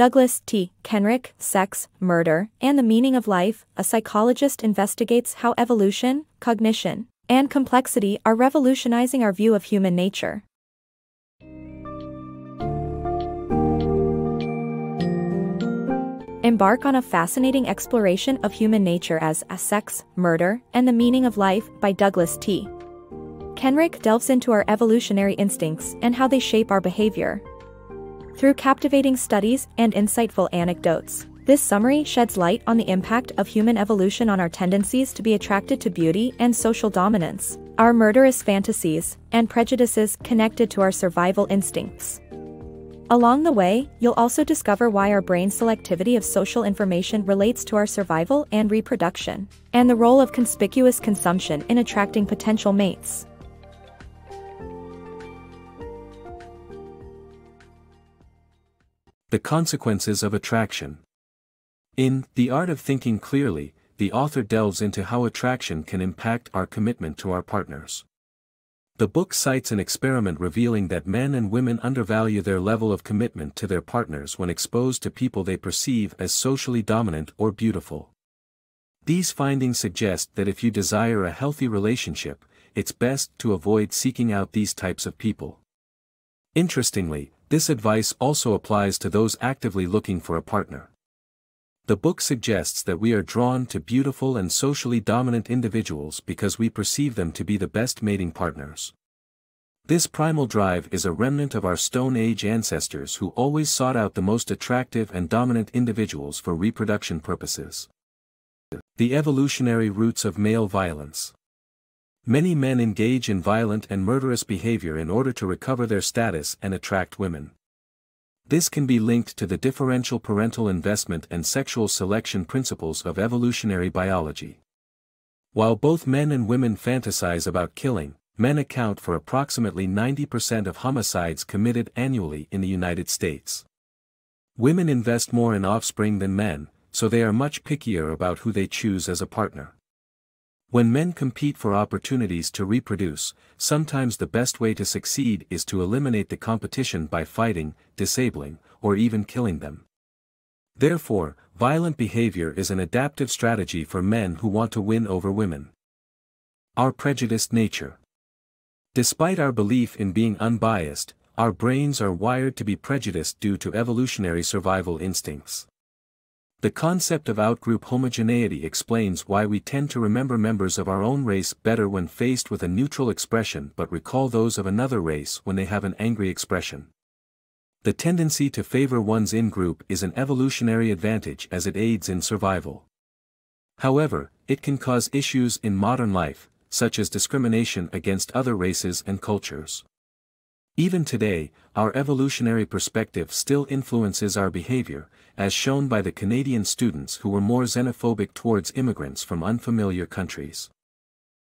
Douglas T. Kenrick, Sex, Murder, and the Meaning of Life, a psychologist investigates how evolution, cognition, and complexity are revolutionizing our view of human nature. Embark on a fascinating exploration of human nature as Sex, Murder, and the Meaning of Life by Douglas T. Kenrick delves into our evolutionary instincts and how they shape our behavior. Through captivating studies and insightful anecdotes, this summary sheds light on the impact of human evolution on our tendencies to be attracted to beauty and social dominance, our murderous fantasies, and prejudices connected to our survival instincts. Along the way, you'll also discover why our brain selectivity of social information relates to our survival and reproduction, and the role of conspicuous consumption in attracting potential mates. The consequences of attraction. In The Art of Thinking Clearly, the author delves into how attraction can impact our commitment to our partners. The book cites an experiment revealing that men and women undervalue their level of commitment to their partners when exposed to people they perceive as socially dominant or beautiful. These findings suggest that if you desire a healthy relationship, it's best to avoid seeking out these types of people. Interestingly, this advice also applies to those actively looking for a partner. The book suggests that we are drawn to beautiful and socially dominant individuals because we perceive them to be the best mating partners. This primal drive is a remnant of our Stone Age ancestors who always sought out the most attractive and dominant individuals for reproduction purposes. The evolutionary roots of male violence. Many men engage in violent and murderous behavior in order to recover their status and attract women. This can be linked to the differential parental investment and sexual selection principles of evolutionary biology. While both men and women fantasize about killing, men account for approximately 90% of homicides committed annually in the United States. Women invest more in offspring than men, so they are much pickier about who they choose as a partner. When men compete for opportunities to reproduce, sometimes the best way to succeed is to eliminate the competition by fighting, disabling, or even killing them. Therefore, violent behavior is an adaptive strategy for men who want to win over women. Our prejudiced nature. Despite our belief in being unbiased, our brains are wired to be prejudiced due to evolutionary survival instincts. The concept of outgroup homogeneity explains why we tend to remember members of our own race better when faced with a neutral expression but recall those of another race when they have an angry expression. The tendency to favor one's in-group is an evolutionary advantage as it aids in survival. However, it can cause issues in modern life, such as discrimination against other races and cultures. Even today, our evolutionary perspective still influences our behavior, as shown by the Canadian students who were more xenophobic towards immigrants from unfamiliar countries.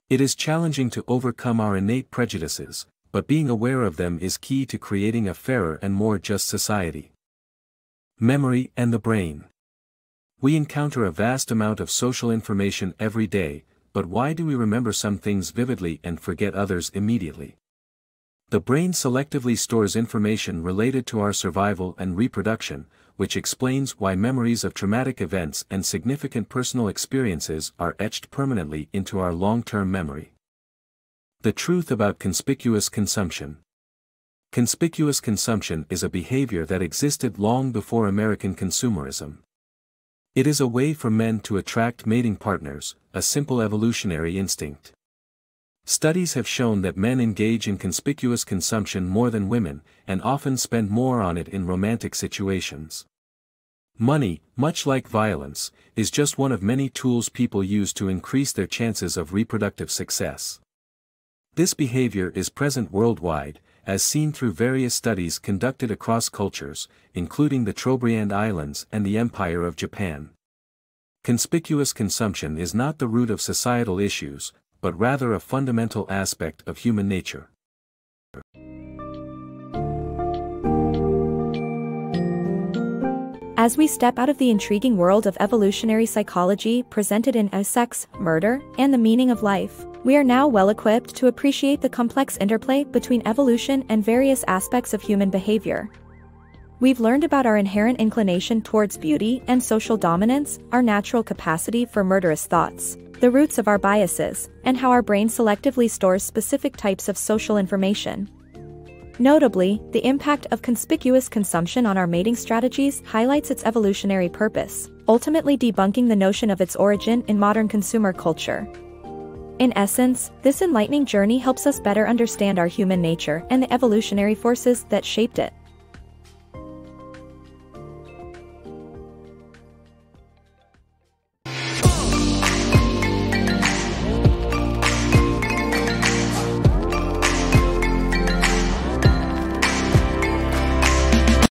It is challenging to overcome our innate prejudices, but being aware of them is key to creating a fairer and more just society. Memory and the brain. We encounter a vast amount of social information every day, but why do we remember some things vividly and forget others immediately? The brain selectively stores information related to our survival and reproduction, which explains why memories of traumatic events and significant personal experiences are etched permanently into our long-term memory. The truth about conspicuous consumption. Conspicuous consumption is a behavior that existed long before American consumerism. It is a way for men to attract mating partners, a simple evolutionary instinct. Studies have shown that men engage in conspicuous consumption more than women, and often spend more on it in romantic situations. Money, much like violence, is just one of many tools people use to increase their chances of reproductive success. This behavior is present worldwide, as seen through various studies conducted across cultures, including the Trobriand Islands and the Empire of Japan. Conspicuous consumption is not the root of societal issues, but rather a fundamental aspect of human nature. As we step out of the intriguing world of evolutionary psychology presented in Sex, Murder, and the Meaning of Life, we are now well equipped to appreciate the complex interplay between evolution and various aspects of human behavior. We've learned about our inherent inclination towards beauty and social dominance, our natural capacity for murderous thoughts, the roots of our biases, and how our brain selectively stores specific types of social information. Notably, the impact of conspicuous consumption on our mating strategies highlights its evolutionary purpose, ultimately debunking the notion of its origin in modern consumer culture. In essence, this enlightening journey helps us better understand our human nature and the evolutionary forces that shaped it.